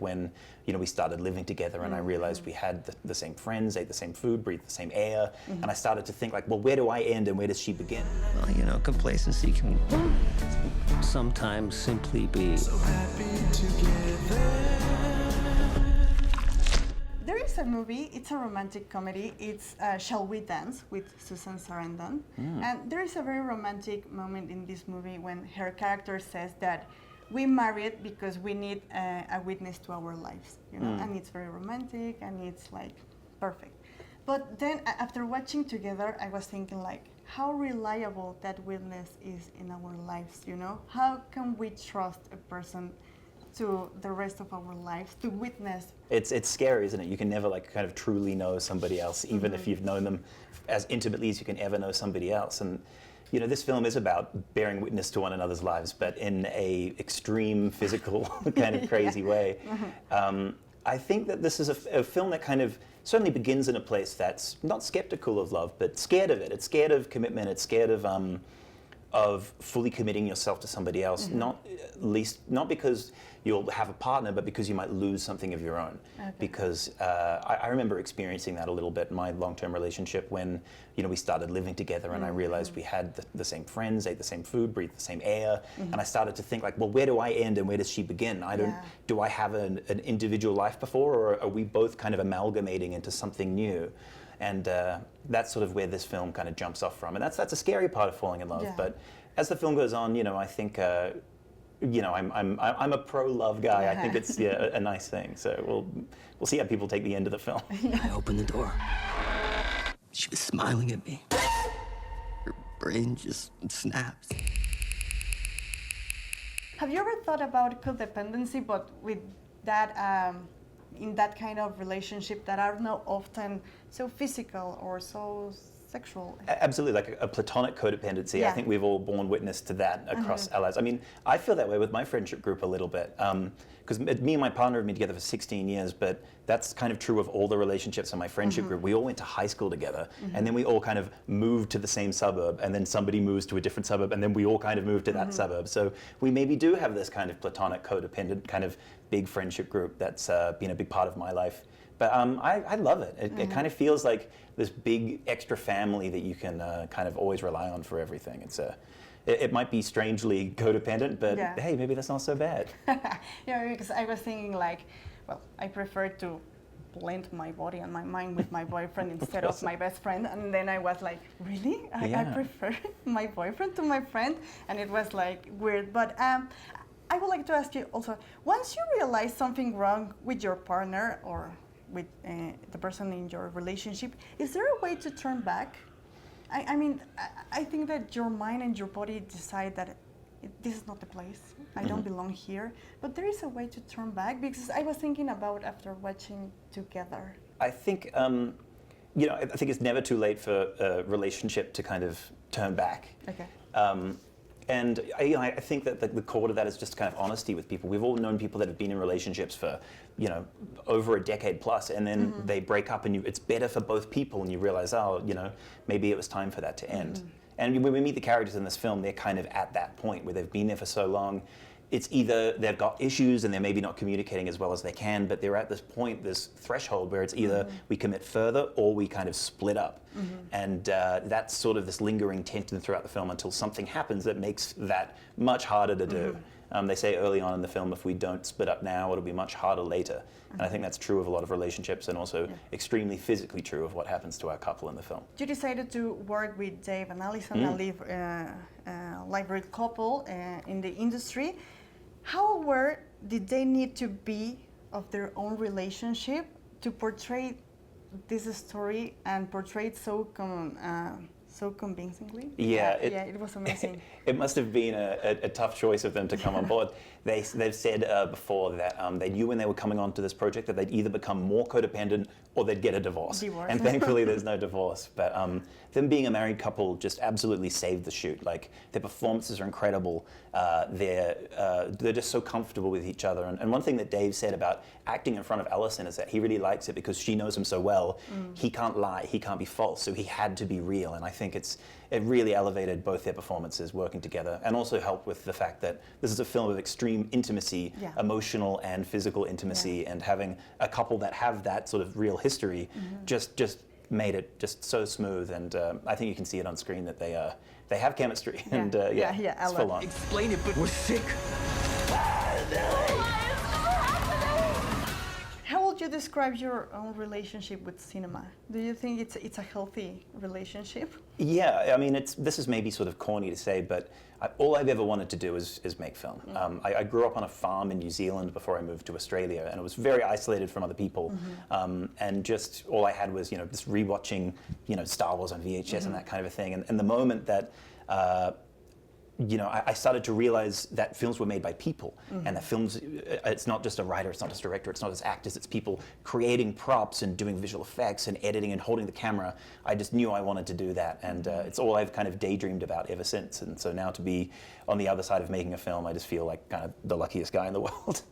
when we started living together, and I realized we had the same friends, ate the same food, breathed the same air, and I started to think like, well, where do I end and where does she begin? Well, complacency can sometimes simply be so happy together. There is a movie, it's a romantic comedy, it's Shall We Dance with Susan Sarandon. And there is a very romantic moment in this movie when her character says that we married because we need a witness to our lives, and it's very romantic and it's like perfect. But then after watching together, I was thinking like, how reliable that witness is in our lives, How can we trust a person to the rest of our lives to witness? It's scary, isn't it? You can never like kind of truly know somebody else, even if you've known them as intimately as you can ever know somebody else. And this film is about bearing witness to one another's lives, but in a extreme physical kind of crazy way. I think that this is a film that kind of certainly begins in a place that's not skeptical of love, but scared of it. It's scared of commitment. It's scared of fully committing yourself to somebody else, not because you'll have a partner, but because you might lose something of your own. Okay. Because I remember experiencing that a little bit in my long-term relationship when we started living together, and I realized we had the same friends, ate the same food, breathed the same air, and I started to think like, well, where do I end and where does she begin? Do I have an individual life before, or are we both kind of amalgamating into something new? And that's sort of where this film kind of jumps off from, and that's a scary part of falling in love. Yeah. But as the film goes on, I think I'm a pro-love guy. I think it's a nice thing. So we'll see how people take the end of the film. I opened the door. She was smiling at me. Her brain just snaps. Have you ever thought about codependency, but with that? In that kind of relationship that are not often so physical or so sexual? Absolutely, like a platonic codependency. Yeah. I think we've all borne witness to that across our lives. I mean, I feel that way with my friendship group a little bit, because me and my partner have been together for 16 years, but that's kind of true of all the relationships in my friendship group. We all went to high school together, and then we all kind of moved to the same suburb, and then somebody moves to a different suburb, and then we all kind of moved to that suburb. So we maybe do have this kind of platonic, codependent kind of big friendship group that's been a big part of my life. But I love it. It kind of feels like this big extra family that you can kind of always rely on for everything. It might be strangely codependent, but hey, maybe that's not so bad. Because I was thinking like, well, I prefer to blend my body and my mind with my boyfriend instead of my best friend. And then I was like, really? I prefer my boyfriend to my friend? And it was like weird. But I would like to ask you also, once you realize something wrong with your partner or with the person in your relationship, is there a way to turn back? I mean, I think that your mind and your body decide that this is not the place, I don't belong here, but there is a way to turn back, because I was thinking about after watching Together. I think, I think it's never too late for a relationship to kind of turn back. Okay. And I think that the core to that is just kind of honesty with people. We've all known people that have been in relationships for, over a decade plus, and then they break up, and it's better for both people, and you realize, maybe it was time for that to end. And when we meet the characters in this film, they're kind of at that point where they've been there for so long. It's either they've got issues and they're maybe not communicating as well as they can, but they're at this point, this threshold where it's either we commit further or we kind of split up. And that's sort of this lingering tension throughout the film until something happens that makes that much harder to do. They say early on in the film, if we don't split up now, it'll be much harder later. And I think that's true of a lot of relationships, and also extremely physically true of what happens to our couple in the film. You decided to work with Dave and Alison, a live couple in the industry. How aware did they need to be of their own relationship to portray this story and portray it so convincingly? It was amazing. It must have been a tough choice of them to come on board. They've said before that they knew when they were coming onto this project that they'd either become more codependent or they'd get a divorce. And thankfully there's no divorce. But them being a married couple just absolutely saved the shoot. Like, their performances are incredible. They're just so comfortable with each other. And one thing that Dave said about acting in front of Alison is that he really likes it because she knows him so well. He can't lie, he can't be false, so he had to be real. And I think think it really elevated both their performances working together, and also helped with the fact that this is a film of extreme intimacy, emotional and physical intimacy, and having a couple that have that sort of real history just made it just so smooth. And I think you can see it on screen that they have chemistry. And it's full on. Explain it, but we're sick. How would you describe your own relationship with cinema? Do you think it's a healthy relationship? Yeah, I mean, this is maybe sort of corny to say, but all I've ever wanted to do is make film. I grew up on a farm in New Zealand before I moved to Australia, and it was very isolated from other people. And just all I had was, just rewatching, Star Wars on VHS and that kind of a thing. And the moment that I started to realize that films were made by people, and that films, it's not just a writer, it's not just a director, it's not just actors, it's people creating props and doing visual effects and editing and holding the camera. I just knew I wanted to do that, and it's all I've kind of daydreamed about ever since. And so now to be on the other side of making a film, I just feel like kind of the luckiest guy in the world.